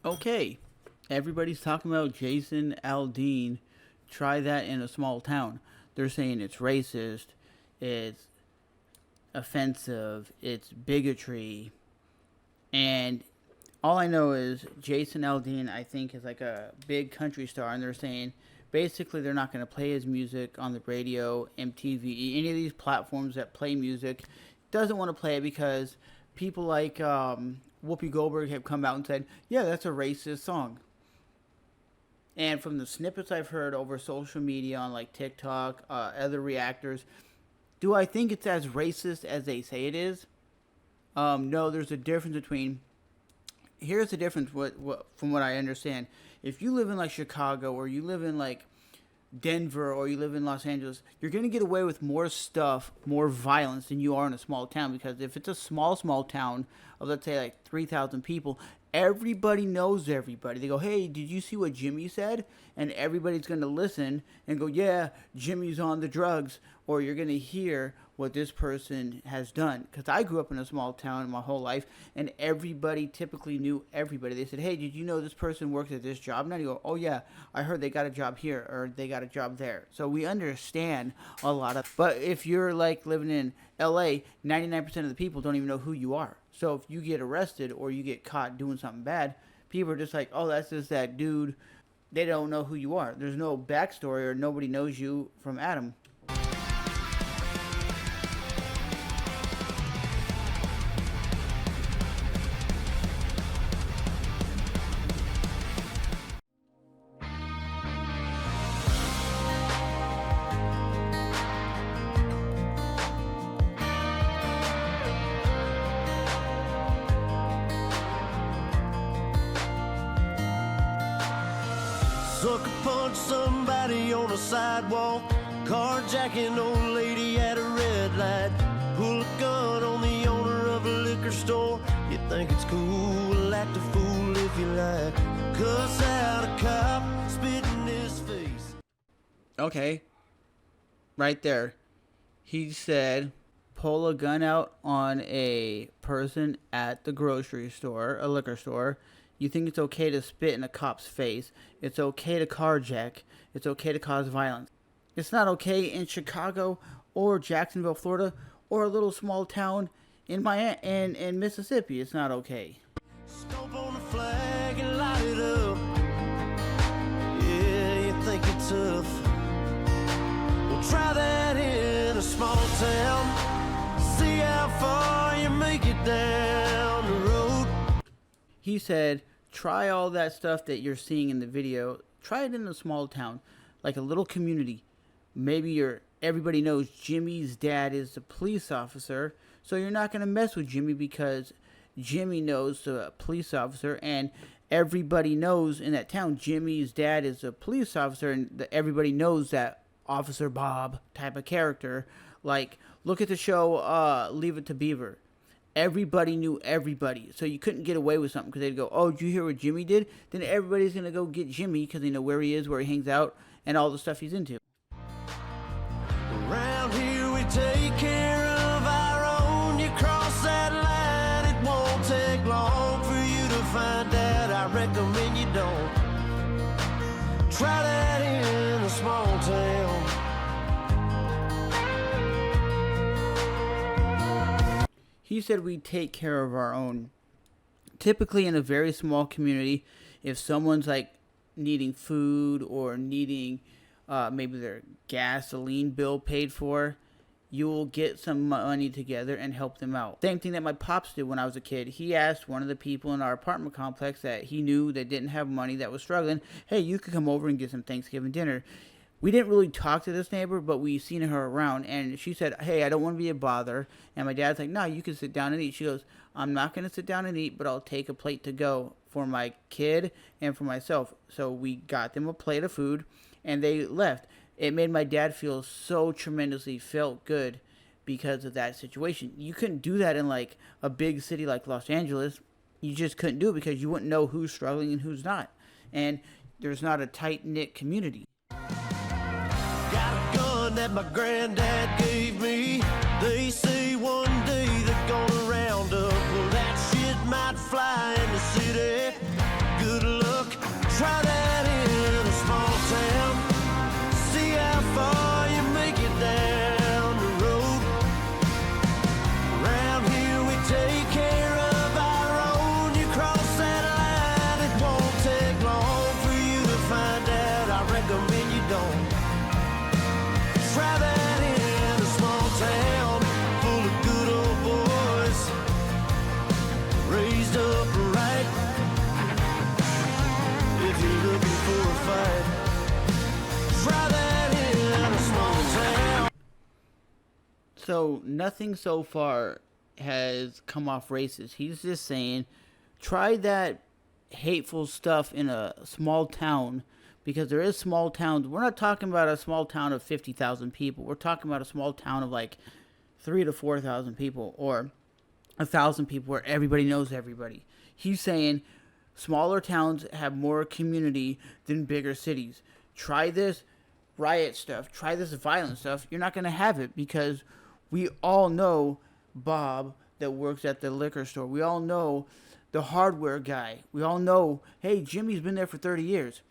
Okay, everybody's talking about Jason Aldean. Try that in a small town. They're saying it's racist, it's offensive, it's bigotry, and all I know is Jason Aldean, I think, is like a big country star, and they're saying basically they're not going to play his music on the radio, MTV, any of these platforms that play music. Doesn't want to play it because people like Whoopi Goldberg have come out and said, yeah, that's a racist song. And from the snippets I've heard over social media on like TikTok, other reactors, do I think it's as racist as they say it is? No, there's a difference between. Here's the difference. From what I understand, if you live in like Chicago or you live in like Denver or you live in Los Angeles, you're going to get away with more stuff, more violence than you are in a small town. Because if it's a small town of, let's say, like 3,000 people, everybody knows everybody. They go, hey, did you see what Jimmy said? And everybody's going to listen and go, yeah, Jimmy's on the drugs. Or you're going to hear what this person has done. Because I grew up in a small town my whole life, and everybody typically knew everybody. They said, hey, did you know this person works at this job? And you go, oh, yeah, I heard they got a job here or they got a job there. So we understand a lot of. But if you're like living in LA, 99% of the people don't even know who you are. So if you get arrested or you get caught doing something bad, people are just like, oh, that's just that dude. They don't know who you are. There's no backstory, or nobody knows you from Adam. Sucker punch somebody on a sidewalk, carjacking old lady at a red light, pull a gun on the owner of a liquor store. You think it's cool, act a fool if you like, cuss out a cop, spit in his face. Okay, right there. He said, pull a gun out on a person at the grocery store, a liquor store. You think it's okay to spit in a cop's face. It's okay to carjack. It's okay to cause violence. It's not okay in Chicago or Jacksonville, Florida, or a little small town in Mississippi. It's not okay. Stomp on the flag and light it up. Yeah, you think it's tough. Well, try that in a small town. See how far you make it down the road. He said, try all that stuff that you're seeing in the video. Try it in a small town, like a little community. Maybe everybody knows Jimmy's dad is a police officer, so you're not going to mess with Jimmy because Jimmy knows the police officer, and everybody knows in that town Jimmy's dad is a police officer, and everybody knows that Officer Bob type of character. Like, look at the show Leave It to Beaver. Everybody knew everybody, so you couldn't get away with something because they'd go, oh, did you hear what Jimmy did? Then everybody's going to go get Jimmy because they know where he is, where he hangs out, and all the stuff he's into. Around here we take care of our own. You cross that line, it won't take long for you to find out. I recommend you don't. Try that in a small town. He said we take care of our own. Typically in a very small community, if someone's like needing food or needing maybe their gasoline bill paid for, you will get some money together and help them out. Same thing that my pops did when I was a kid. He asked one of the people in our apartment complex that he knew that didn't have money, that was struggling, hey, you could come over and get some Thanksgiving dinner. We didn't really talk to this neighbor, but we seen her around, and she said, hey, I don't want to be a bother. And my dad's like, no, you can sit down and eat. She goes, I'm not going to sit down and eat, but I'll take a plate to go for my kid and for myself. So we got them a plate of food, and they left. It made my dad feel so tremendously felt good because of that situation. You couldn't do that in like a big city like Los Angeles. You just couldn't do it because you wouldn't know who's struggling and who's not. And there's not a tight-knit community. Got a gun that my granddad gave me. They say one day they're gonna round up. Well, that shit might fly in the city. Good Try that in a small town. See how far you make it down the road. Around here we take care of our own. You cross that line, it won't take long for you to find out. I recommend you don't. Try that in a small town full of good old boys, raised up right. If you're looking for a fight, try that in a small town. So nothing so far has come off racist. He's just saying, try that hateful stuff in a small town, because there is small towns. We're not talking about a small town of 50,000 people. We're talking about a small town of like 3,000 to 4,000 people, or 1,000 people where everybody knows everybody. He's saying smaller towns have more community than bigger cities. Try this riot stuff. Try this violent stuff. You're not going to have it, because we all know Bob that works at the liquor store. We all know the hardware guy. We all know, hey, Jimmy's been there for 30 years.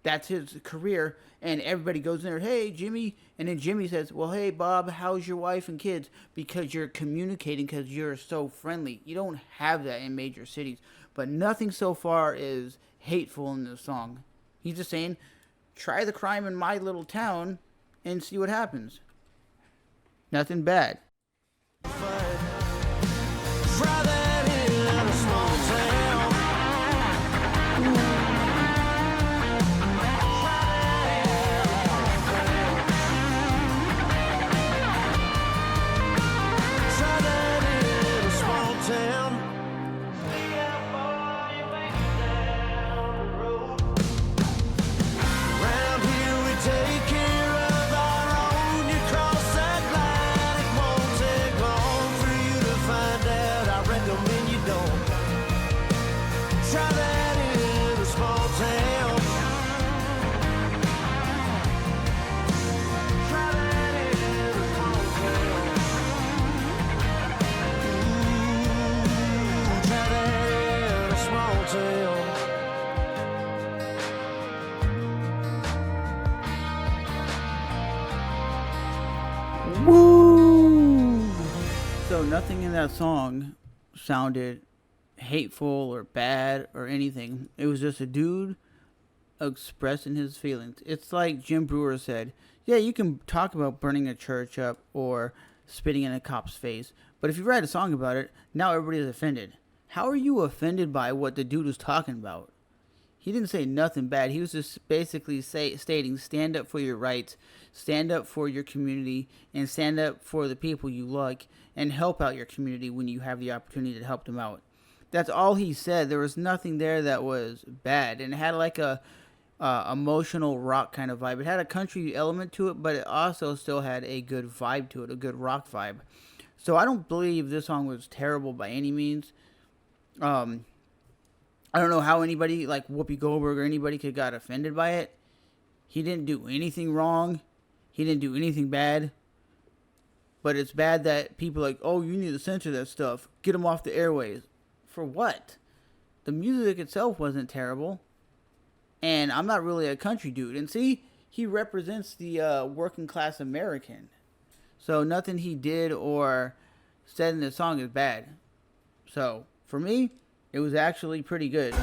That's his career. And everybody goes in there, hey, Jimmy. And then Jimmy says, well, hey, Bob, how's your wife and kids? Because you're communicating, because you're so friendly. You don't have that in major cities. But nothing so far is hateful in this song. He's just saying, try the crime in my little town and see what happens. Nothing bad. Try that in a small town. Try that in a small town. See how far you make it down the road. Around here we take care of our own. You cross that line, it won't take long for you to find out. I recommend you don't. Try that in a small town. Try that in a small town. Ooh, try that in a small town. Woo! So nothing in that song sounded hateful or bad or anything. It was just a dude expressing his feelings. It's like Jim Brewer said, yeah, you can talk about burning a church up or spitting in a cop's face, but if you write a song about it, now everybody's offended. How are you offended by what the dude was talking about? He didn't say nothing bad. He was just basically stating, stand up for your rights, stand up for your community, and stand up for the people you like, and help out your community when you have the opportunity to help them out. That's all he said. There was nothing there that was bad, and it had like a emotional rock kind of vibe. It had a country element to it, but it also still had a good vibe to it, a good rock vibe. So I don't believe this song was terrible by any means. I don't know how anybody like Whoopi Goldberg or anybody could got offended by it. He didn't do anything wrong. He didn't do anything bad. But it's bad that people are like, oh, you need to censor that stuff. Get him off the airways. For what? The music itself wasn't terrible. And I'm not really a country dude. And see, he represents the working class American. So nothing he did or said in the song is bad. So for me, it was actually pretty good.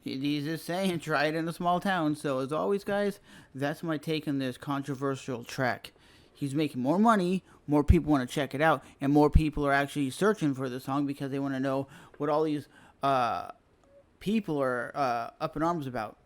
He's just saying, try it in a small town. So as always, guys, that's my take on this controversial track. He's making more money, more people want to check it out, and more people are actually searching for the song because they want to know what all these people are up in arms about.